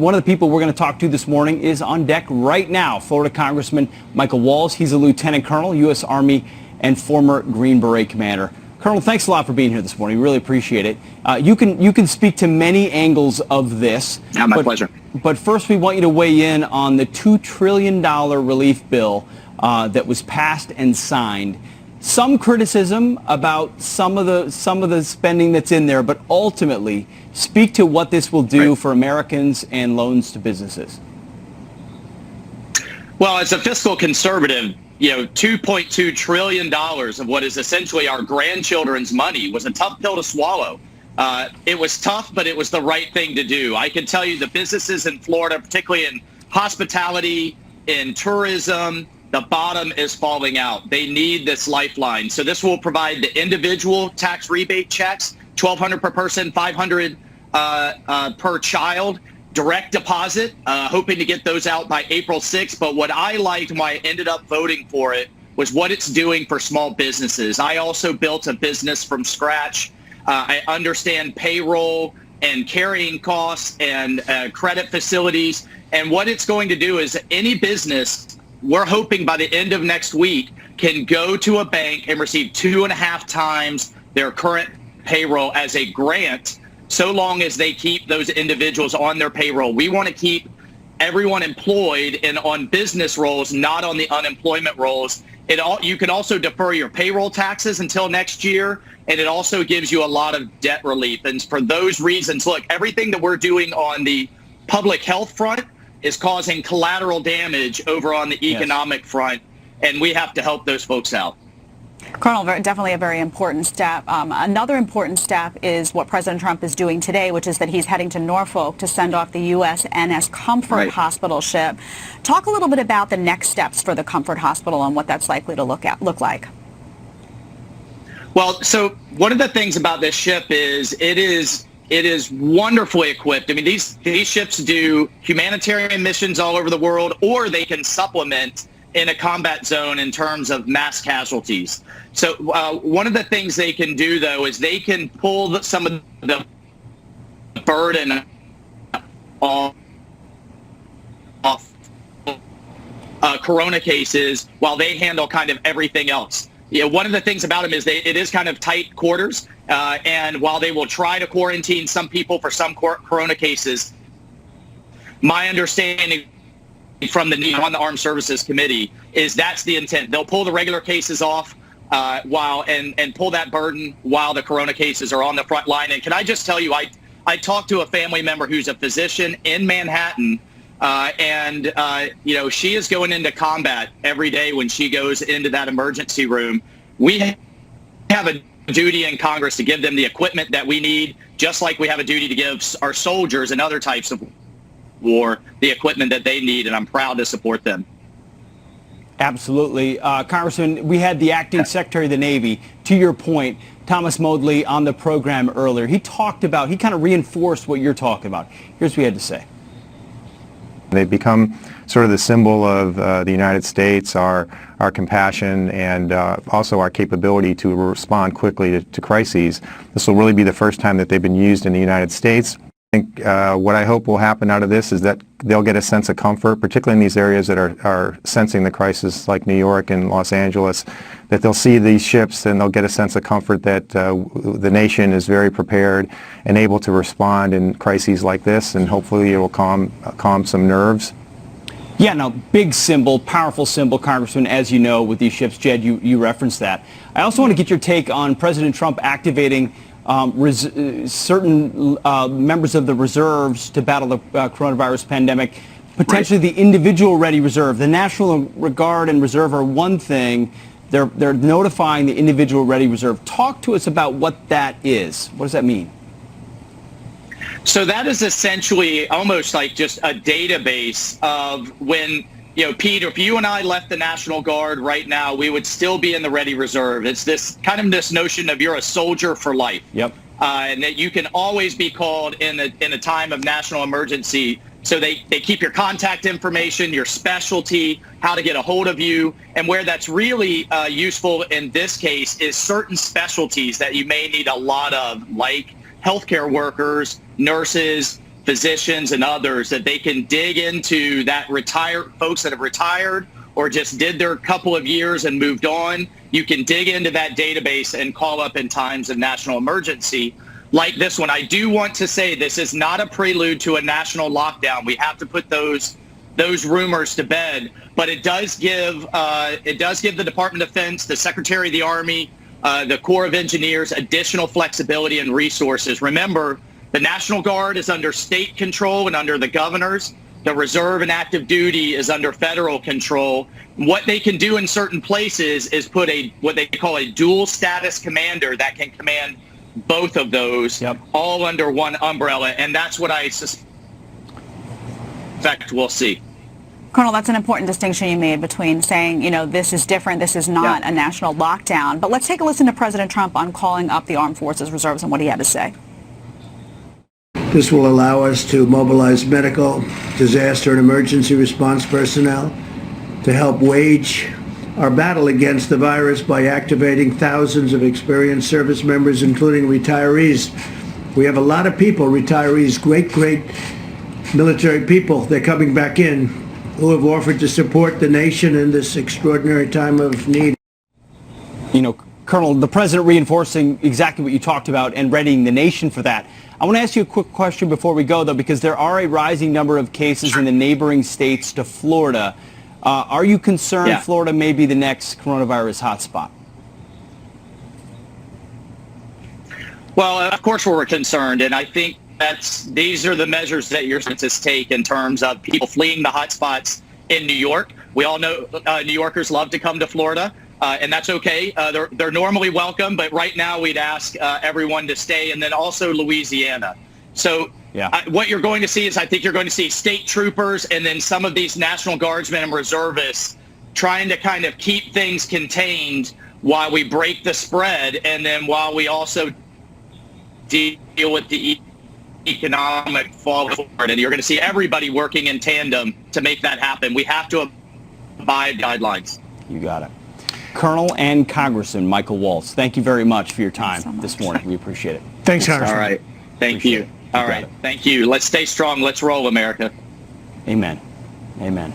one of the people we're going to talk to this morning is on deck right now, Florida Congressman Michael Waltz. He's a lieutenant colonel, U.S. Army, and former Green Beret commander. Colonel, thanks a lot for being here this morning. We really appreciate it. You can speak to many angles of this. Yeah, my pleasure. But first, we want you to weigh in on the $2 trillion relief bill that was passed and signed. Some criticism about some of the spending that's in there, but ultimately speak to what this will do for Americans and loans to businesses. Well, as a fiscal conservative, $2.2 trillion of what is essentially our grandchildren's money was a tough pill to swallow. It was tough, but it was the right thing to do. I can tell you the businesses in Florida, particularly in hospitality, in tourism, the bottom is falling out. They need this lifeline. So this will provide the individual tax rebate checks, $1,200 per person, $500 per child, direct deposit, hoping to get those out by April 6th. But what I liked and why I ended up voting for it was what it's doing for small businesses. I also built a business from scratch. I understand payroll and carrying costs and credit facilities. And what it's going to do is any business, we're hoping by the end of next week, can go to a bank and receive 2.5 times their current payroll as a grant, so long as they keep those individuals on their payroll. We want to keep everyone employed and on business rolls, not on the unemployment rolls. You can also defer your payroll taxes until next year, and it also gives you a lot of debt relief. And for those reasons, look, everything that we're doing on the public health front is causing collateral damage over on the economic front, and we have to help those folks out. Colonel, definitely a very important step. Another important step is what President Trump is doing today, which is that he's heading to Norfolk to send off the USNS Comfort Hospital ship. Talk a little bit about the next steps for the Comfort Hospital and what that's likely to look like. Well, so one of the things about this ship is it is wonderfully equipped. I mean, these ships do humanitarian missions all over the world, or they can supplement in a combat zone in terms of mass casualties. So one of the things they can do, though, is they can pull some of the burden off corona cases while they handle kind of everything else. One of the things about them is it is kind of tight quarters, and while they will try to quarantine some people for some corona cases, my understanding from on the Armed Services Committee is that's the intent. They'll pull the regular cases off and pull that burden while the corona cases are on the front line. And can I just tell you, I talked to a family member who's a physician in Manhattan, and she is going into combat every day when she goes into that emergency room. We have a duty in Congress to give them the equipment that we need, just like we have a duty to give our soldiers and other types of war the equipment that they need, and I'm proud to support them. Absolutely. Congressman, we had the acting Secretary of the Navy, to your point, Thomas Modly, on the program earlier. He kind of reinforced what you're talking about. Here's what he had to say. They've become sort of the symbol of the United States, our compassion, and also our capability to respond quickly to crises. This will really be the first time that they've been used in the United States. I think what I hope will happen out of this is that they'll get a sense of comfort, particularly in these areas that are sensing the crisis, like New York and Los Angeles, that they'll see these ships and they'll get a sense of comfort that the nation is very prepared and able to respond in crises like this, and hopefully it will calm some nerves. Yeah, no, big symbol, powerful symbol, Congressman, as you know, with these ships. Jed, you referenced that. I also want to get your take on President Trump activating certain members of the reserves to battle the coronavirus pandemic, potentially the individual ready reserve. The National Guard and Reserve are one thing. They're notifying the individual ready reserve. Talk to us about what that is. What does that mean? So that is essentially almost like just a database of when, Pete, if you and I left the National Guard right now, we would still be in the Ready Reserve. It's this notion of you're a soldier for life. Yep. And that you can always be called in a time of national emergency. So they keep your contact information, your specialty, how to get a hold of you. And where that's really useful in this case is certain specialties that you may need a lot of, like healthcare workers, nurses, physicians and others, that they can dig into that folks that have retired or just did their couple of years and moved on. You can dig into that database and call up in times of national emergency like this one. I do want to say this is not a prelude to a national lockdown. We have to put those rumors to bed, but it does give the Department of Defense, the Secretary of the Army, the Corps of Engineers additional flexibility and resources. Remember, the National Guard is under state control and under the governors. The reserve and active duty is under federal control. What they can do in certain places is put what they call a dual status commander that can command both of those, all under one umbrella, and that's what I suspect we'll see. Colonel, that's an important distinction you made between saying, this is different, this is not a national lockdown. But let's take a listen to President Trump on calling up the Armed Forces Reserves and what he had to say. This will allow us to mobilize medical, disaster, and emergency response personnel to help wage our battle against the virus by activating thousands of experienced service members, including retirees. We have a lot of people, retirees, great military people. They're coming back in, who have offered to support the nation in this extraordinary time of need. Colonel, the president reinforcing exactly what you talked about and readying the nation for that. I want to ask you a quick question before we go, though, because there are a rising number of cases in the neighboring states to Florida. Are you concerned Florida may be the next coronavirus hotspot? Well, of course we're concerned, and I think these are the measures that your census take in terms of people fleeing the hotspots in New York. We all know New Yorkers love to come to Florida, and that's okay. They're normally welcome, but right now we'd ask everyone to stay, and then also Louisiana. So what you're going to see is I think you're going to see state troopers and then some of these National Guardsmen and reservists trying to kind of keep things contained while we break the spread, and then while we also deal with the economic fallout. And you're going to see everybody working in tandem to make that happen. We have to abide guidelines. You got it. Colonel and Congressman Michael Waltz, thank you very much for your time this morning. We appreciate it. Thanks, Congressman. All right. Thank you. All right. Thank you. Let's stay strong. Let's roll, America. Amen. Amen.